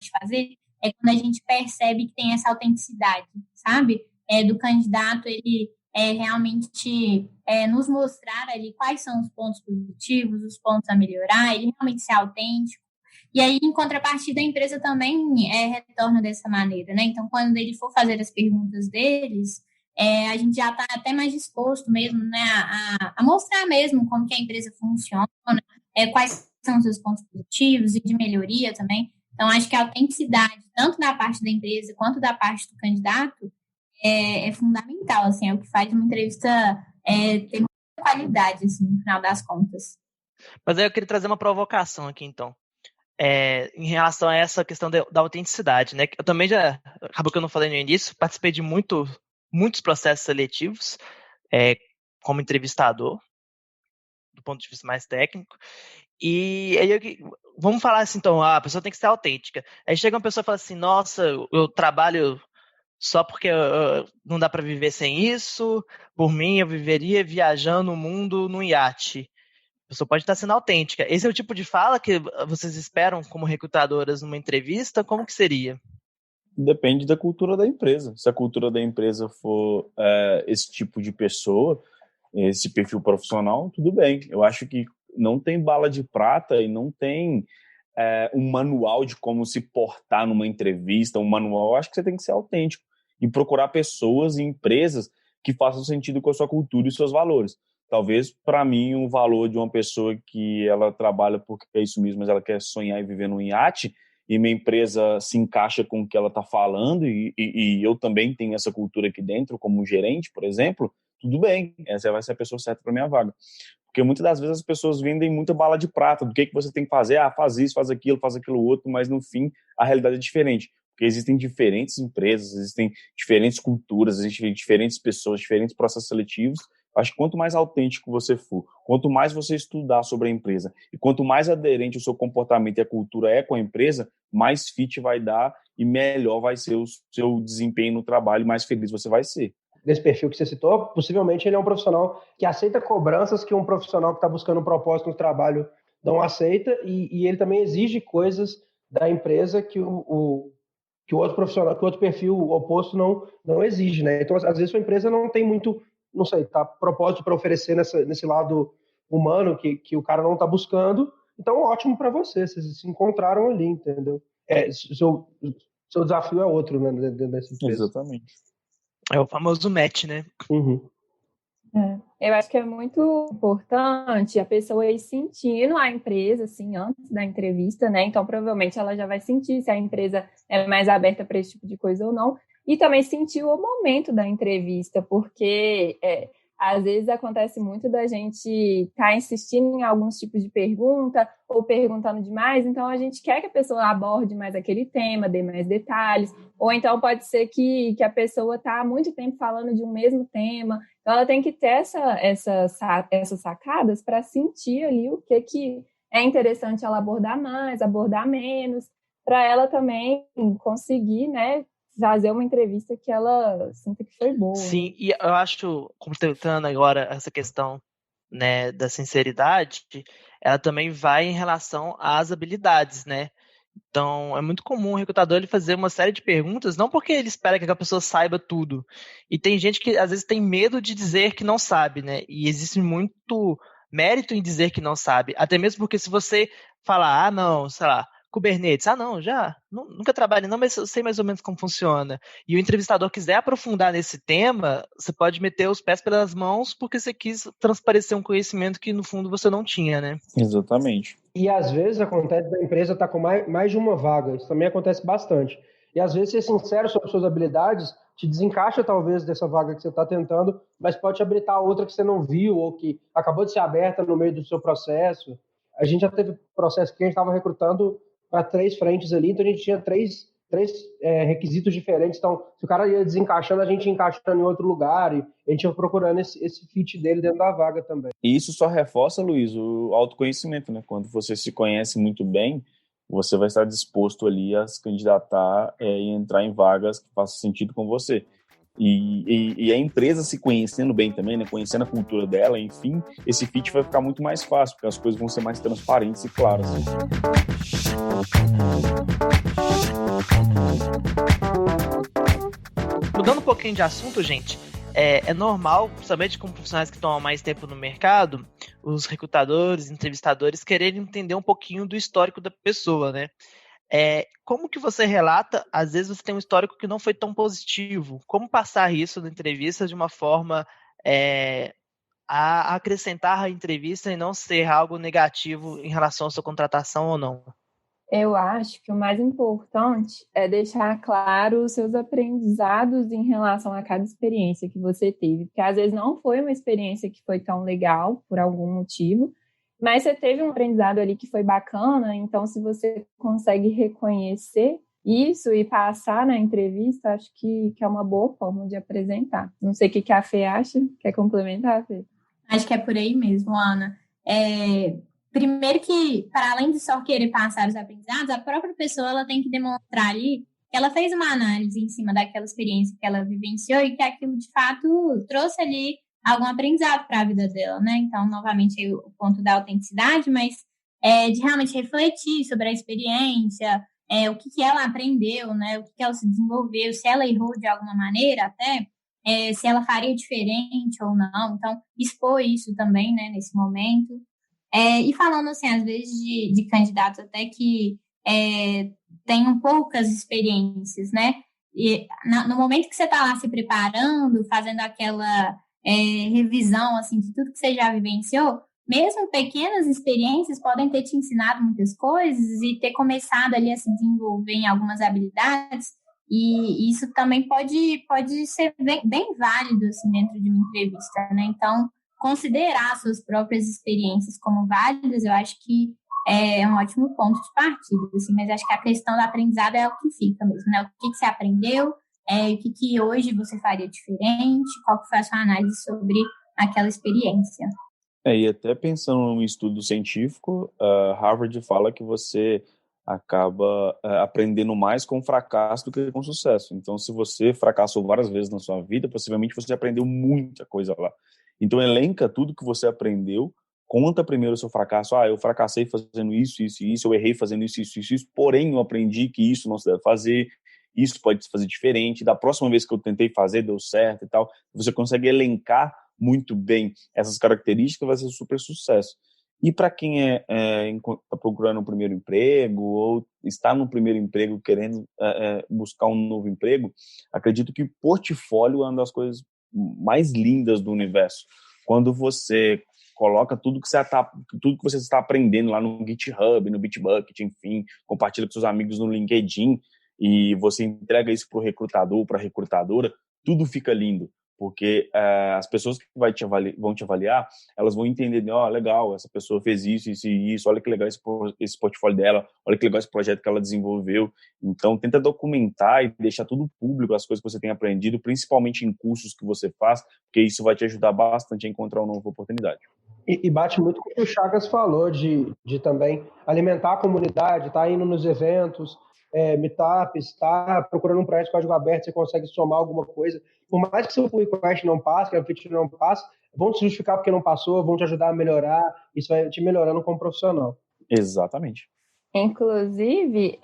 de fazer é quando a gente percebe que tem essa autenticidade, sabe? Do candidato, ele realmente nos mostrar ali quais são os pontos positivos, os pontos a melhorar, ele realmente ser autêntico. E aí, em contrapartida, a empresa também retorna dessa maneira, né? Então, quando ele for fazer as perguntas deles, a gente já está até mais disposto mesmo, né, a mostrar mesmo como que a empresa funciona, quais são os seus pontos positivos e de melhoria também. Então, acho que a autenticidade, tanto da parte da empresa quanto da parte do candidato, é fundamental, assim, é o que faz uma entrevista ter muita qualidade, assim, no final das contas. Mas aí eu queria trazer uma provocação aqui, então. Em relação a essa questão da autenticidade, né? Eu também acabou que eu não falei no início, participei de muitos processos seletivos como entrevistador, do ponto de vista mais técnico. E aí, vamos falar assim, então, a pessoa tem que ser autêntica. Aí chega uma pessoa e fala assim, nossa, eu trabalho só porque não dá para viver sem isso, por mim eu viveria viajando o mundo num iate. A pessoa pode estar sendo autêntica. Esse é o tipo de fala que vocês esperam como recrutadoras numa entrevista? Como que seria? Depende da cultura da empresa. Se a cultura da empresa for esse tipo de pessoa, esse perfil profissional, tudo bem. Eu acho que não tem bala de prata e não tem um manual de como se portar numa entrevista, um manual. Eu acho que você tem que ser autêntico e procurar pessoas e empresas que façam sentido com a sua cultura e seus valores. Talvez, para mim, um valor de uma pessoa que ela trabalha porque é isso mesmo, mas ela quer sonhar e viver num iate, e minha empresa se encaixa com o que ela está falando, e eu também tenho essa cultura aqui dentro, como gerente, por exemplo, tudo bem, essa vai ser a pessoa certa para minha vaga. Porque muitas das vezes as pessoas vendem muita bala de prata, do que você tem que fazer, faz isso, faz aquilo outro, mas no fim a realidade é diferente. Porque existem diferentes empresas, existem diferentes culturas, existem diferentes pessoas, diferentes processos seletivos. Acho que quanto mais autêntico você for, quanto mais você estudar sobre a empresa e quanto mais aderente o seu comportamento e a cultura é com a empresa, mais fit vai dar e melhor vai ser o seu desempenho no trabalho e mais feliz você vai ser. Desse perfil que você citou, possivelmente ele é um profissional que aceita cobranças que um profissional que está buscando um propósito no trabalho não aceita e ele também exige coisas da empresa que o outro profissional, que o outro perfil oposto não exige, né? Então, às vezes, a empresa não tem muito, não sei, propósito para oferecer nesse lado humano que o cara não está buscando. Então, ótimo para você, vocês se encontraram ali, entendeu? Seu desafio é outro, né, dentro dessa empresa. Exatamente. É o famoso match, né? Uhum. Eu acho que é muito importante a pessoa ir sentindo a empresa, assim, antes da entrevista, né? Então, provavelmente, ela já vai sentir se a empresa é mais aberta para esse tipo de coisa ou não. E também sentir o momento da entrevista, porque às vezes acontece muito da gente estar insistindo em alguns tipos de pergunta ou perguntando demais, então a gente quer que a pessoa aborde mais aquele tema, dê mais detalhes, ou então pode ser que a pessoa está há muito tempo falando de um mesmo tema, então ela tem que ter essas sacadas para sentir ali o que é interessante ela abordar mais, abordar menos, para ela também conseguir, né, fazer uma entrevista que ela sinta que foi boa. Sim, e eu acho, complementando agora essa questão, né, da sinceridade, ela também vai em relação às habilidades, né? Então, é muito comum o recrutador ele fazer uma série de perguntas, não porque ele espera que a pessoa saiba tudo. E tem gente que, às vezes, tem medo de dizer que não sabe, né? E existe muito mérito em dizer que não sabe. Até mesmo porque se você falar, não, sei lá, Kubernetes, nunca trabalhei não, mas eu sei mais ou menos como funciona. E o entrevistador quiser aprofundar nesse tema, você pode meter os pés pelas mãos porque você quis transparecer um conhecimento que no fundo você não tinha, né? Exatamente. E às vezes acontece da empresa estar com mais de uma vaga, isso também acontece bastante. E às vezes ser sincero sobre suas habilidades te desencaixa talvez dessa vaga que você está tentando, mas pode te habilitar outra que você não viu ou que acabou de ser aberta no meio do seu processo. A gente já teve processo que a gente estava recrutando para 3 frentes ali, então a gente tinha três requisitos diferentes, então se o cara ia desencaixando, a gente ia encaixando em outro lugar, e a gente ia procurando esse fit dele dentro da vaga também. E isso só reforça, Luiz, o autoconhecimento, né? Quando você se conhece muito bem, você vai estar disposto ali a se candidatar e entrar em vagas que façam sentido com você. E a empresa se conhecendo bem também, né? Conhecendo a cultura dela, enfim, esse fit vai ficar muito mais fácil, porque as coisas vão ser mais transparentes e claras. pouquinho de assunto, gente, é normal, principalmente com profissionais que estão há mais tempo no mercado, os recrutadores, entrevistadores quererem entender um pouquinho do histórico da pessoa, né? Como que você relata, às vezes você tem um histórico que não foi tão positivo, como passar isso na entrevista de uma forma a acrescentar a entrevista e não ser algo negativo em relação à sua contratação ou não? Eu acho que o mais importante é deixar claro os seus aprendizados em relação a cada experiência que você teve, porque às vezes não foi uma experiência que foi tão legal por algum motivo, mas você teve um aprendizado ali que foi bacana, então se você consegue reconhecer isso e passar na entrevista, acho que é uma boa forma de apresentar. Não sei o que a Fê acha, quer complementar, Fê? Acho que é por aí mesmo, Ana. Primeiro que, para além de só querer passar os aprendizados, a própria pessoa ela tem que demonstrar ali que ela fez uma análise em cima daquela experiência que ela vivenciou e que aquilo, de fato, trouxe ali algum aprendizado para a vida dela, né? Então, novamente, aí o ponto da autenticidade, mas de realmente refletir sobre a experiência, o que ela aprendeu, né? O que ela se desenvolveu, se ela errou de alguma maneira até, se ela faria diferente ou não. Então, expor isso também, né, nesse momento. E falando, assim, às vezes de candidatos até que tenham poucas experiências, né? E no momento que você está lá se preparando, fazendo aquela revisão, assim, de tudo que você já vivenciou, mesmo pequenas experiências podem ter te ensinado muitas coisas e ter começado ali a se desenvolver em algumas habilidades, e isso também pode ser bem válido, assim, dentro de uma entrevista, né? Então, considerar suas próprias experiências como válidas, eu acho que é um ótimo ponto de partida, assim, mas acho que a questão do aprendizado é o que fica mesmo, né? O que você aprendeu, o que hoje você faria diferente, qual que foi a sua análise sobre aquela experiência. E até pensando num estudo científico, Harvard fala que você acaba aprendendo mais com fracasso do que com sucesso. Então, se você fracassou várias vezes na sua vida, possivelmente você aprendeu muita coisa lá. Então, elenca tudo que você aprendeu, conta primeiro o seu fracasso. Eu fracassei fazendo isso, isso e isso, eu errei fazendo isso, isso, isso, porém eu aprendi que isso não se deve fazer, isso pode se fazer diferente, da próxima vez que eu tentei fazer, deu certo e tal. Você consegue elencar muito bem essas características, vai ser super sucesso. E para quem está procurando um primeiro emprego ou está no primeiro emprego querendo buscar um novo emprego, acredito que portfólio é uma das coisas mais lindas do universo. Quando você coloca tudo que você está aprendendo lá no GitHub, no Bitbucket, enfim, compartilha com seus amigos no LinkedIn e você entrega isso para o recrutador, para a recrutadora, tudo fica lindo. Porque as pessoas que vão te avaliar, elas vão entender, legal, essa pessoa fez isso, isso e isso, olha que legal esse portfólio dela, olha que legal esse projeto que ela desenvolveu. Então, tenta documentar e deixar tudo público, as coisas que você tem aprendido, principalmente em cursos que você faz, porque isso vai te ajudar bastante a encontrar uma nova oportunidade. E bate muito com o que o Chagas falou, de também alimentar a comunidade, tá indo nos eventos, meetups, tá procurando um projeto de código aberto, você consegue somar alguma coisa. Por mais que seu pull request não passe, que a feature não passe, vão te justificar porque não passou, vão te ajudar a melhorar, isso vai te melhorando como profissional. Exatamente. Inclusive,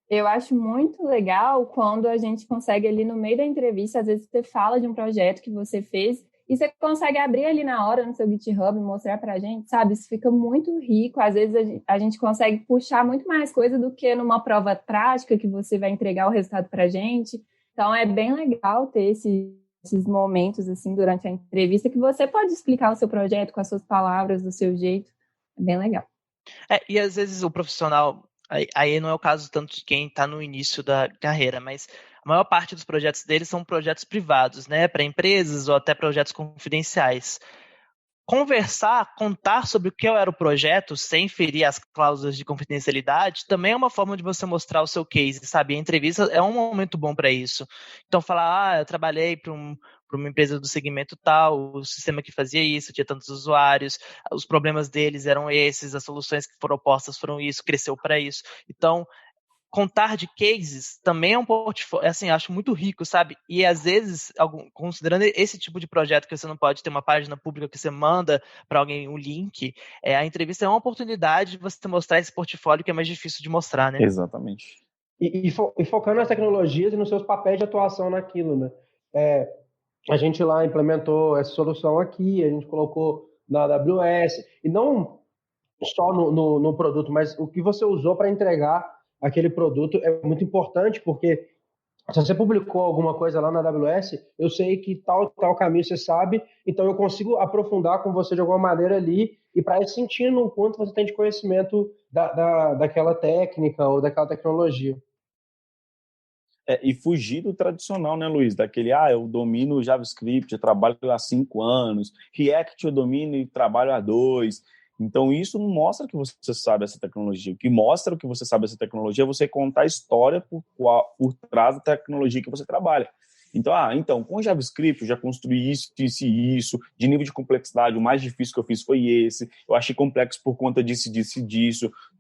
eu acho muito legal quando a gente consegue ali no meio da entrevista, às vezes você fala de um projeto que você fez e você consegue abrir ali na hora no seu GitHub e mostrar pra gente, sabe? Isso fica muito rico. Às vezes a gente consegue puxar muito mais coisa do que numa prova prática que você vai entregar o resultado pra gente. Então, é bem legal ter esses momentos, assim, durante a entrevista, que você pode explicar o seu projeto com as suas palavras, do seu jeito. É bem legal. E às vezes o profissional, aí não é o caso tanto de quem está no início da carreira, mas a maior parte dos projetos deles são projetos privados, né, para empresas ou até projetos confidenciais. Conversar, contar sobre o que era o projeto, sem ferir as cláusulas de confidencialidade, também é uma forma de você mostrar o seu case, sabe? A entrevista é um momento bom para isso. Então, falar, eu trabalhei para uma empresa do segmento tal, o sistema que fazia isso, tinha tantos usuários, os problemas deles eram esses, as soluções que foram postas foram isso, cresceu para isso. Então, contar de cases também é um portfólio, assim, acho muito rico, sabe? E às vezes, considerando esse tipo de projeto que você não pode ter uma página pública que você manda para alguém um link, a entrevista é uma oportunidade de você mostrar esse portfólio que é mais difícil de mostrar, né? Exatamente. E focando nas tecnologias e nos seus papéis de atuação naquilo, né? A gente lá implementou essa solução aqui, a gente colocou na AWS, e não só no produto, mas o que você usou para entregar aquele produto é muito importante, porque se você publicou alguma coisa lá na AWS, eu sei que tal caminho você sabe, então eu consigo aprofundar com você de alguma maneira ali e para ir sentindo o quanto você tem de conhecimento daquela técnica ou daquela tecnologia. E fugir do tradicional, né, Luiz? Daquele, eu domino JavaScript, eu trabalho há 5 anos, React eu domino e trabalho há 2. Então, isso não mostra que você sabe essa tecnologia. O que mostra que você sabe essa tecnologia é você contar a história por trás da tecnologia que você trabalha. Então, com JavaScript eu já construí isso, de nível de complexidade, o mais difícil que eu fiz foi esse, eu achei complexo por conta disso.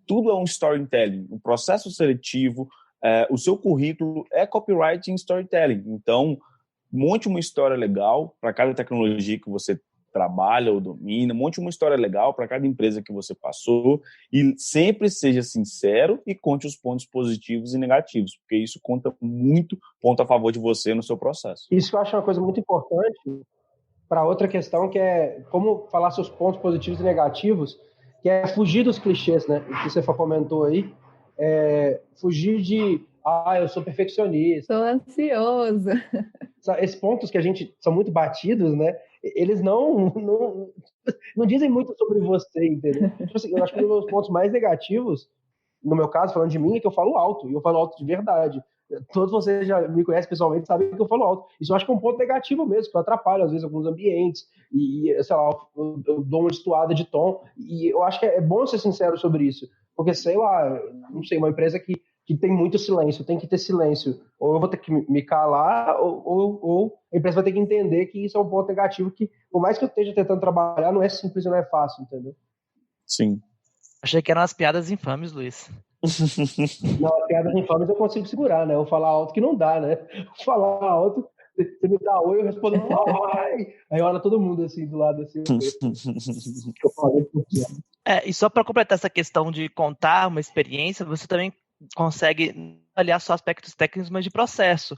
Tudo é um storytelling, um processo seletivo. O seu currículo é copywriting e storytelling. Então, monte uma história legal para cada tecnologia que você trabalha ou domina, monte uma história legal para cada empresa que você passou e sempre seja sincero e conte os pontos positivos e negativos, porque isso conta muito ponto a favor de você no seu processo. Isso eu acho uma coisa muito importante para outra questão, que é como falar seus pontos positivos e negativos, que é fugir dos clichês, né? Que você comentou aí, fugir de eu sou perfeccionista. Sou ansioso. Esses pontos que a gente são muito batidos, né? Eles não dizem muito sobre você, entendeu? Tipo assim, eu acho que um dos pontos mais negativos, no meu caso, falando de mim, é que eu falo alto, e eu falo alto de verdade. Todos vocês já me conhecem pessoalmente, sabem que eu falo alto. Isso eu acho que é um ponto negativo mesmo, que eu atrapalho, às vezes, alguns ambientes, e sei lá, eu dou uma destoada de tom, e eu acho que é bom ser sincero sobre isso, porque, sei lá, não sei, uma empresa que tem muito silêncio, tem que ter silêncio. Ou eu vou ter que me calar, ou a empresa vai ter que entender que isso é um ponto negativo que, por mais que eu esteja tentando trabalhar, não é simples e não é fácil, entendeu? Sim. Achei que eram as piadas infames, Luiz. Não, as piadas infames eu consigo segurar, né? Eu falar alto que não dá, né? Falar alto, você me dá oi, eu respondo oi! Aí olha todo mundo assim, do lado assim. Eu falo, e só para completar essa questão de contar uma experiência, você também consegue avaliar só aspectos técnicos, mas de processo.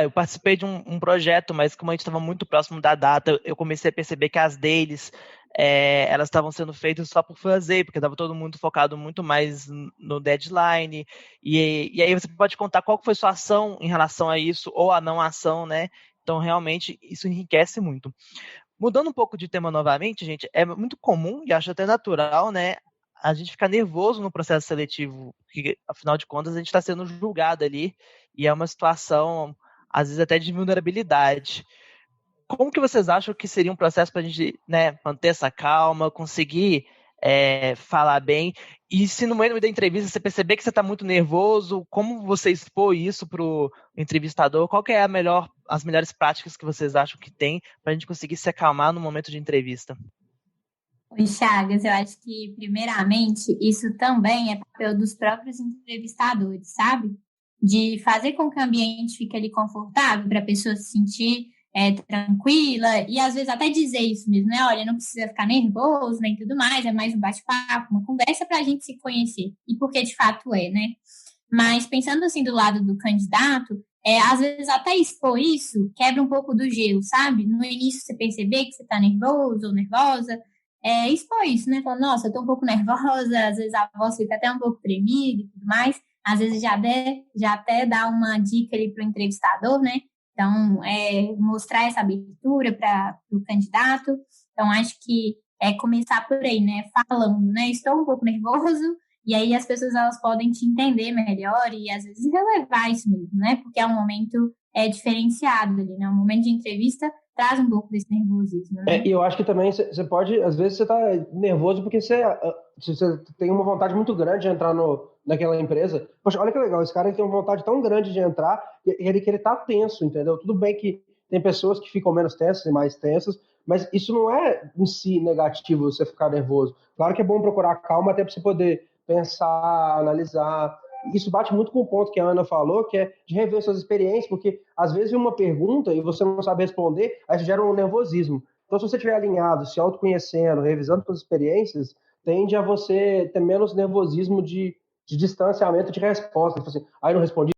Eu participei de um projeto, mas como a gente estava muito próximo da data, eu comecei a perceber que as dailies, elas estavam sendo feitas só por fazer, porque estava todo mundo focado muito mais no deadline, e aí você pode contar qual foi sua ação em relação a isso, ou a não ação, né? Então, realmente, isso enriquece muito. Mudando um pouco de tema novamente, gente, é muito comum, e acho até natural, né, a gente ficar nervoso no processo seletivo, porque, afinal de contas, a gente está sendo julgado ali, e é uma situação, às vezes, até de vulnerabilidade. Como que vocês acham que seria um processo para a gente, né, manter essa calma, conseguir falar bem? E se no meio da entrevista você perceber que você está muito nervoso, como você expor isso para o entrevistador? Qual que é as melhores práticas que vocês acham que tem para a gente conseguir se acalmar no momento de entrevista? Oi, Chagas, eu acho que, primeiramente, isso também é papel dos próprios entrevistadores, sabe? De fazer com que o ambiente fique ali confortável para a pessoa se sentir tranquila e, às vezes, até dizer isso mesmo, né? Olha, não precisa ficar nervoso nem tudo mais, é mais um bate-papo, uma conversa para a gente se conhecer. E porque, de fato, né? Mas, pensando assim do lado do candidato, às vezes até expor isso quebra um pouco do gelo, sabe? No início você perceber que você está nervoso ou nervosa, expor isso, né? Falando, nossa, eu tô um pouco nervosa, às vezes a voz fica até um pouco tremida e tudo mais. Às vezes já até dá uma dica ali para o entrevistador, né? Então, mostrar essa abertura para o candidato. Então, acho que começar por aí, né? Falando, né? Estou um pouco nervoso, e aí as pessoas elas podem te entender melhor e, às vezes, relevar isso mesmo, né? Porque é um momento diferenciado ali, né? Um momento de entrevista traz um pouco desse nervosismo, né? E eu acho que também você pode, às vezes você tá nervoso porque você tem uma vontade muito grande de entrar naquela empresa. Poxa, olha que legal, esse cara tem uma vontade tão grande de entrar que ele tá tenso, entendeu? Tudo bem que tem pessoas que ficam menos tensas e mais tensas, mas isso não é em si negativo você ficar nervoso. Claro que é bom procurar calma até para você poder pensar, analisar. Isso bate muito com o ponto que a Ana falou, que é de rever suas experiências, porque às vezes vem uma pergunta e você não sabe responder, aí isso gera um nervosismo. Então, se você estiver alinhado, se autoconhecendo, revisando suas experiências, tende a você ter menos nervosismo de de distanciamento de resposta. Tipo assim, aí não respondi